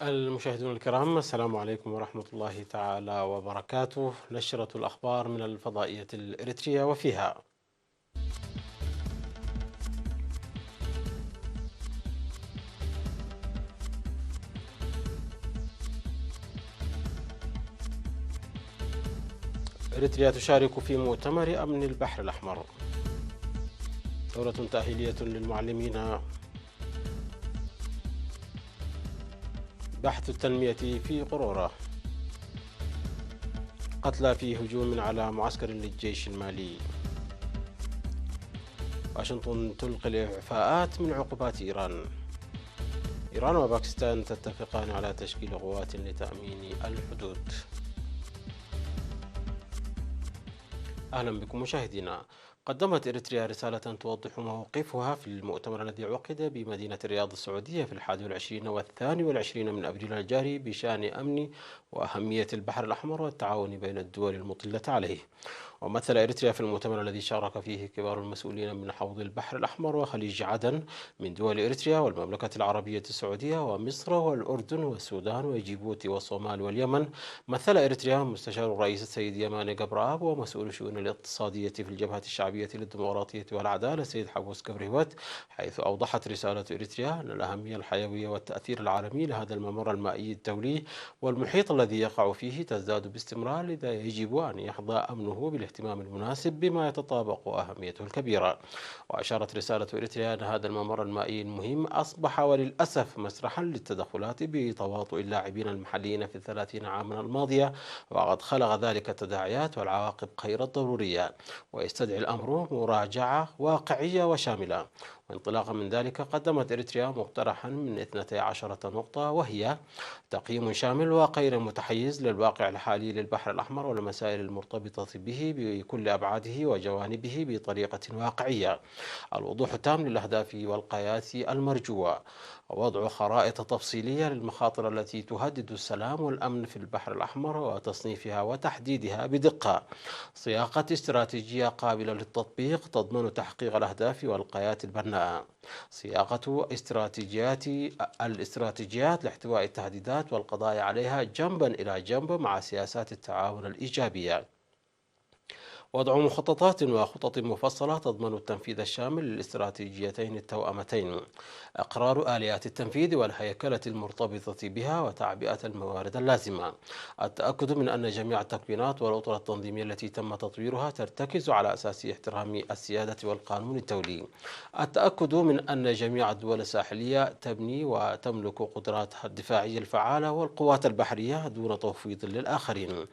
المشاهدون الكرام، السلام عليكم ورحمة الله تعالى وبركاته. نشرة الأخبار من الفضائية الإريترية وفيها: إريتريا تشارك في مؤتمر أمن البحر الأحمر. دورة تأهيلية للمعلمين. بحث التنمية في قرورة. قتلى في هجوم على معسكر للجيش المالي. واشنطن تلقي الإعفاءات من عقوبات إيران. إيران وباكستان تتفقان على تشكيل قوات لتأمين الحدود. أهلا بكم مشاهدينا. قدمت إريتريا رسالة توضح موقفها في المؤتمر الذي عقد بمدينة الرياض السعودية في 21 و22 من أبريل الجاري بشأن أمن وأهمية البحر الأحمر والتعاون بين الدول المطلة عليه. ومثل إريتريا في المؤتمر الذي شارك فيه كبار المسؤولين من حوض البحر الأحمر وخليج عدن من دول إريتريا والمملكة العربية السعودية ومصر والأردن والسودان وجيبوتي والصومال واليمن. مثل إريتريا مستشار الرئيس السيد يماني قبرآب ومسؤول الشؤون الاقتصادية في الجبهة الشعبية للديمقراطية والعدالة السيد حبوس كبريوت، حيث أوضحت رسالة إريتريا أن الأهمية الحيوية والتأثير العالمي لهذا الممر المائي الدولي والمحيط الذي يقع فيه تزداد باستمرار، لذا يجب أن يحظى أمنه بالاهتمام المناسب بما يتطابق أهميته الكبيرة. وأشارت رسالة إريتريا أن هذا الممر المائي المهم أصبح وللأسف مسرحا للتدخلات بتواطؤ اللاعبين المحليين في ال30 عاما الماضية، وقد خلق ذلك التداعيات والعواقب غير الضرورية، ويستدعي الأمر مراجعة واقعية وشاملة. وانطلاقا من ذلك قدمت إريتريا مقترحا من 12 نقطة، وهي: تقييم شامل وغير متحيز للواقع الحالي للبحر الأحمر والمسائل المرتبطة به بكل أبعاده وجوانبه بطريقة واقعية. الوضوح التام للأهداف والغايات المرجوة. وضع خرائط تفصيلية للمخاطر التي تهدد السلام والأمن في البحر الأحمر وتصنيفها وتحديدها بدقة. صياغة استراتيجية قابلة للتطبيق تضمن تحقيق الأهداف والغايات البناءة. صياغة الاستراتيجيات لاحتواء التهديدات والقضاء عليها جنبا إلى جنب مع سياسات التعاون الإيجابية. وضع مخططات وخطط مفصلة تضمن التنفيذ الشامل للاستراتيجيتين التوأمتين. إقرار آليات التنفيذ والهيكلة المرتبطة بها وتعبئة الموارد اللازمة. التأكد من أن جميع التكوينات والأطر التنظيمية التي تم تطويرها ترتكز على أساس احترام السيادة والقانون الدولي. التأكد من أن جميع الدول الساحلية تبني وتملك قدراتها الدفاعية الفعالة والقوات البحرية دون تفويض للآخرين.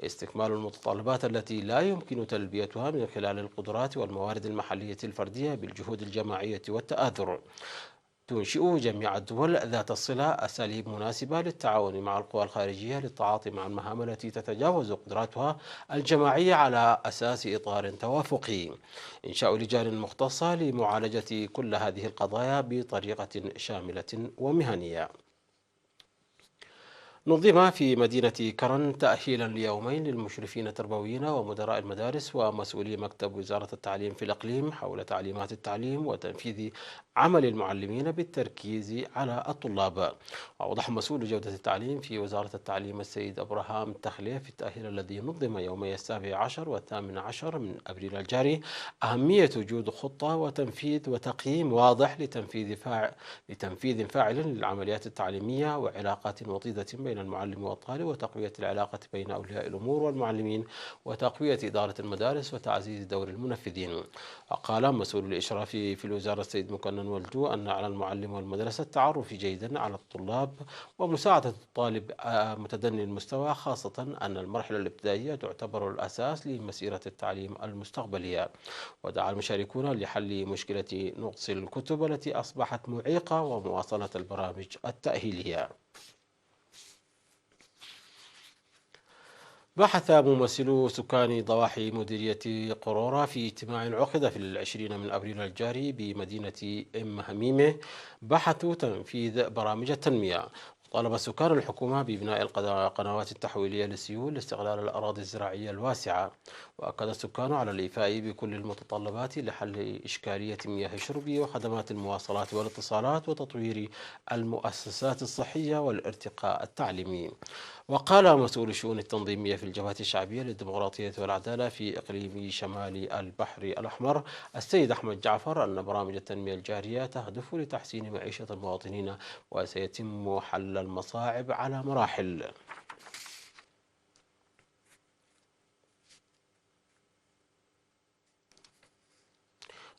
استكمال المتطلبات التي لا يمكن تلبيتها من خلال القدرات والموارد المحلية الفردية بالجهود الجماعية والتآزر. تنشئ جميع الدول ذات الصلة أساليب مناسبة للتعاون مع القوى الخارجية للتعاطي مع المهام التي تتجاوز قدراتها الجماعية على أساس إطار توافقي. إنشاء لجان مختصة لمعالجة كل هذه القضايا بطريقة شاملة ومهنية. نظم في مدينة كرن تأهيلا ليومين للمشرفين التربويين ومدراء المدارس ومسؤولي مكتب وزارة التعليم في الإقليم حول تعليمات التعليم وتنفيذ عمل المعلمين بالتركيز على الطلاب. أوضح مسؤول جودة التعليم في وزارة التعليم السيد أبراهام التخلية في التأهيل الذي نظم يومي 17 و18 من أبريل الجاري أهمية وجود خطة وتنفيذ وتقييم واضح لتنفيذ فاعل للعمليات التعليمية وعلاقات وطيدة بين المعلم والطالب وتقوية العلاقة بين أولياء الأمور والمعلمين وتقوية إدارة المدارس وتعزيز دور المنفذين. وقال مسؤول الإشراف في الوزارة السيد مكنن والجو أن على المعلم والمدرسة التعرف جيدا على الطلاب ومساعدة الطالب متدني المستوى، خاصة أن المرحلة الابتدائية تعتبر الأساس لمسيرة التعليم المستقبلية. ودعا المشاركون لحل مشكلة نقص الكتب التي أصبحت معيقة ومواصلة البرامج التأهيلية. بحث ممثلو سكان ضواحي مديرية قرورة في اجتماع عقد في 20 من أبريل الجاري بمدينة هميمة بحثوا تنفيذ برامج التنمية. طالب سكان الحكومة ببناء القنوات التحويلية للسيول لاستغلال الأراضي الزراعية الواسعة. وأكد السكان على الإيفاء بكل المتطلبات لحل إشكالية مياه الشرب وخدمات المواصلات والاتصالات وتطوير المؤسسات الصحية والارتقاء التعليمي. وقال مسؤول الشؤون التنظيمية في الجبهة الشعبية للديمقراطية والعدالة في إقليم شمال البحر الأحمر السيد أحمد جعفر أن برامج التنمية الجارية تهدف لتحسين معيشة المواطنين وسيتم حل المصاعب على مراحل.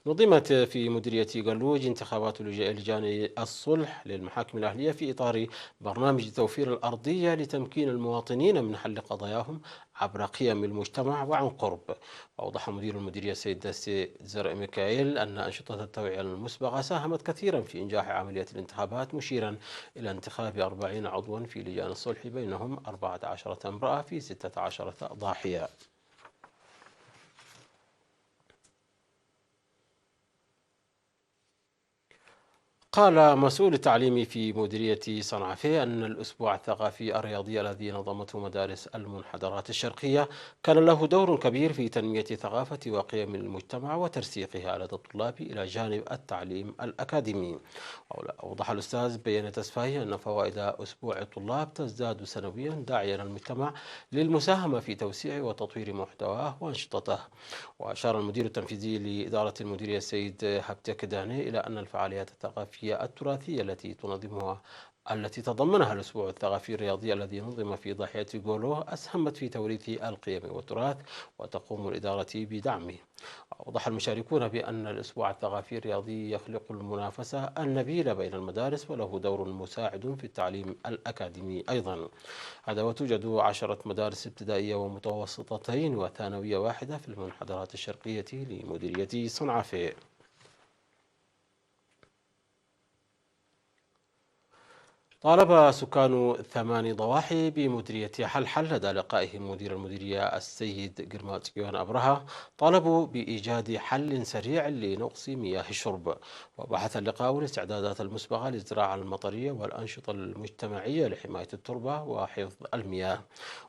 نظمت في مديرية قلوج انتخابات لجان الصلح للمحاكم الأهلية في إطار برنامج توفير الأرضية لتمكين المواطنين من حل قضاياهم عبر قيم المجتمع وعن قرب. وأوضح مدير المديرية السيد داسي زرع ميكائيل أن أنشطة التوعية المسبقة ساهمت كثيرا في إنجاح عملية الانتخابات، مشيرا إلى انتخاب 40 عضوا في لجان الصلح بينهم 14 امرأة في 16 ضاحية. قال مسؤول التعليم في مديرية صنعاء أن الأسبوع الثقافي الرياضي الذي نظمته مدارس المنحدرات الشرقية كان له دور كبير في تنمية ثقافة وقيم المجتمع وترسيخها لدى الطلاب إلى جانب التعليم الأكاديمي. أوضح الأستاذ بيان تسفاهي أن فوائد أسبوع الطلاب تزداد سنويا، داعيا المجتمع للمساهمة في توسيع وتطوير محتواه وأنشطته. وأشار المدير التنفيذي لإدارة المديرية السيد هبتك داني إلى أن الفعاليات الثقافية التراثية التي تضمنها الأسبوع الثقافي الرياضي الذي نظم في ضاحية جولو أسهمت في توريث القيم والتراث، وتقوم الإدارة بدعمه. أوضح المشاركون بأن الأسبوع الثقافي الرياضي يخلق المنافسة النبيلة بين المدارس وله دور مساعد في التعليم الأكاديمي أيضا. هذا وتوجد 10 مدارس ابتدائية ومتوسطتين وثانوية واحدة في المنحدرات الشرقية لمديرية صنعاء. طالب سكان 8 ضواحي بمديرية حلحل لدى لقائهم مدير المديرية السيد قرماتيون أبرهة طالبوا بإيجاد حل سريع لنقص مياه الشرب. وبحث اللقاء الاستعدادات المسبقة للزراعة المطرية والأنشطة المجتمعية لحماية التربة وحفظ المياه.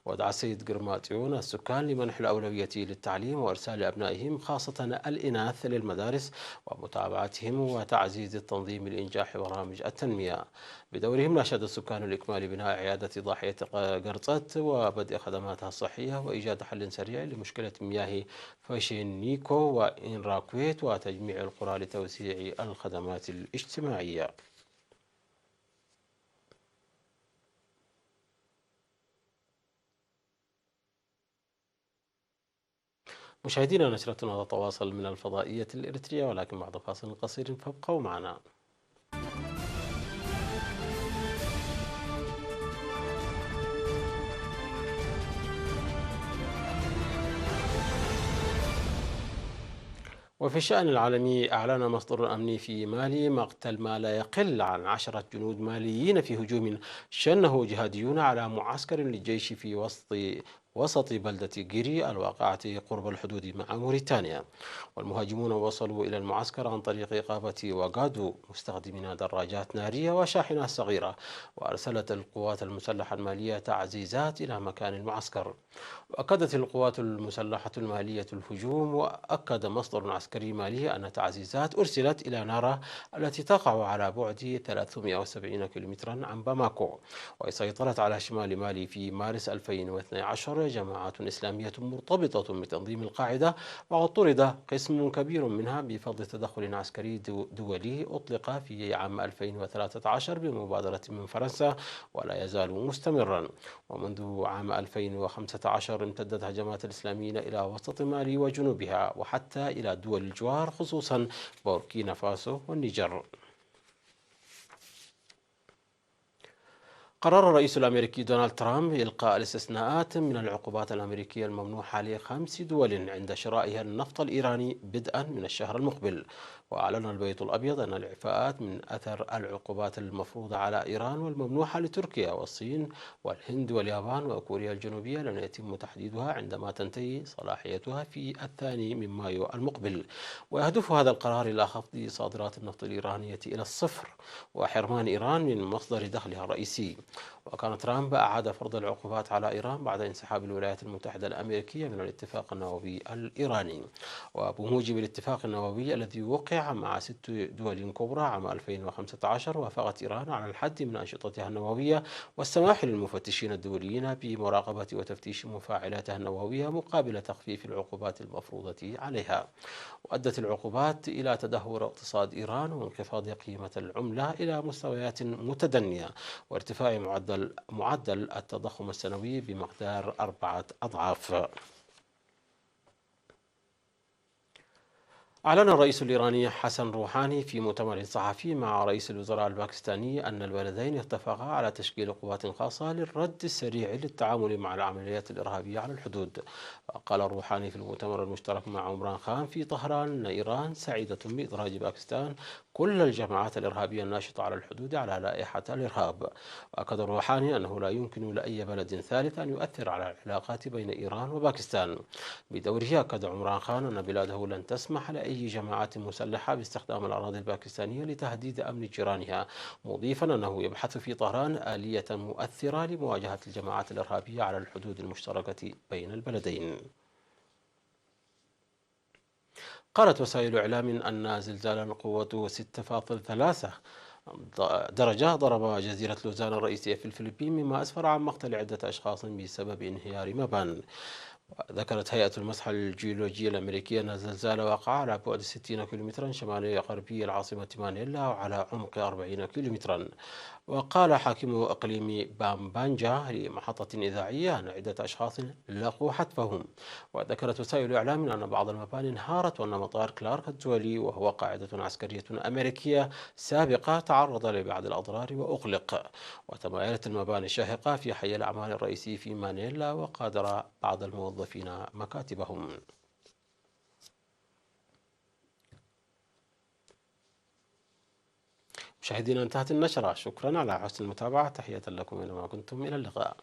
ودعا السيد قرماتيون السكان لمنح الأولوية للتعليم وإرسال أبنائهم خاصة الإناث للمدارس ومتابعتهم وتعزيز التنظيم لإنجاح برامج التنمية. بدورهم ناشد السكان الإكمال بناء عيادة ضاحية قرصت وبدء خدماتها الصحية وإيجاد حل سريع لمشكلة مياه فاشينيكو وإنراكويت وتجميع القرى لتوسيع الخدمات الاجتماعية. مشاهدينا، نشرتنا تتواصل من الفضائية الإريترية ولكن بعد فاصل قصير فابقوا معنا. وفي الشأن العالمي، أعلن مصدر أمني في مالي مقتل ما لا يقل عن 10 جنود ماليين في هجوم شنه جهاديون على معسكر للجيش في وسط بلدة جيري الواقعة قرب الحدود مع موريتانيا. والمهاجمون وصلوا إلى المعسكر عن طريق قابة وغادو مستخدمين دراجات نارية وشاحنات صغيرة. وأرسلت القوات المسلحة المالية تعزيزات إلى مكان المعسكر. وأكدت القوات المسلحة المالية الهجوم. وأكد مصدر عسكري مالي أن تعزيزات أرسلت إلى نارا التي تقع على بعد 370 كيلومترا عن باماكو. وسيطرت على شمال مالي في مارس 2012 جماعات إسلامية مرتبطة بتنظيم القاعدة، وقد طرد قسم كبير منها بفضل تدخل عسكري دولي أطلق في عام 2013 بمبادرة من فرنسا ولا يزال مستمرا. ومنذ عام 2015 امتدت هجمات الإسلاميين إلى وسط مالي وجنوبها وحتى إلى دول الجوار خصوصا بوركينا فاسو والنيجر. قرر الرئيس الأمريكي دونالد ترامب إلقاء الاستثناءات من العقوبات الأمريكية الممنوحة ل5 دول عند شرائها النفط الإيراني بدءا من الشهر المقبل. وأعلن البيت الأبيض أن الإعفاءات من أثر العقوبات المفروضة على إيران والممنوحة لتركيا والصين والهند واليابان وكوريا الجنوبية لن يتم تحديدها عندما تنتهي صلاحيتها في الثاني من مايو المقبل. ويهدف هذا القرار إلى خفض صادرات النفط الإيرانية إلى الصفر وحرمان إيران من مصدر دخلها الرئيسي. وكان ترامب أعاد فرض العقوبات على إيران بعد انسحاب الولايات المتحدة الأمريكية من الاتفاق النووي الإيراني. وبموجب الاتفاق النووي الذي وقع مع 6 دول كبرى عام 2015، وافقت إيران على الحد من أنشطتها النووية والسماح للمفتشين الدوليين بمراقبة وتفتيش مفاعلاتها النووية مقابل تخفيف العقوبات المفروضة عليها. وأدت العقوبات إلى تدهور اقتصاد إيران وانخفاض قيمة العملة إلى مستويات متدنية وارتفاع معدل التضخم السنوي بمقدار 4 أضعاف. أعلن الرئيس الإيراني حسن روحاني في مؤتمر صحفي مع رئيس الوزراء الباكستاني أن البلدين اتفقا على تشكيل قوات خاصة للرد السريع للتعامل مع العمليات الإرهابية على الحدود. قال روحاني في المؤتمر المشترك مع عمران خان في طهران أن إيران سعيدة بإدراج باكستان كل الجماعات الإرهابية الناشطة على الحدود على لائحة الإرهاب. وأكد روحاني أنه لا يمكن لأي بلد ثالث أن يؤثر على العلاقات بين إيران وباكستان. بدوره أكد عمران خان أن بلاده لن تسمح لأي جماعات مسلحة باستخدام الأراضي الباكستانية لتهديد أمن جيرانها، مضيفا أنه يبحث في طهران آلية مؤثرة لمواجهة الجماعات الإرهابية على الحدود المشتركة بين البلدين. قالت وسائل إعلام أن زلزالا قوته 6.3 درجة ضرب جزيرة لوزان الرئيسية في الفلبين، مما أسفر عن مقتل عدة أشخاص بسبب انهيار مبان. ذكرت هيئة المسح الجيولوجية الأمريكية أن الزلزال وقع على بعد 60 كيلومترا شمالي غربي العاصمة مانيلا وعلى عمق 40 كيلومترا. وقال حاكم إقليم بامبانجا لمحطة إذاعية أن عدة أشخاص لقوا حتفهم. وذكرت وسائل إعلام أن بعض المباني انهارت وأن مطار كلارك الدولي وهو قاعدة عسكرية أمريكية سابقة تعرض لبعض الأضرار وأغلق. وتمايلت المباني الشاهقة في حي الأعمال الرئيسي في مانيلا وقادر بعض الموظفين مكاتبهم. مشاهدينا، انتهت النشرة. شكرا على حسن المتابعة. تحية لكم أينما كنتم. إلى اللقاء.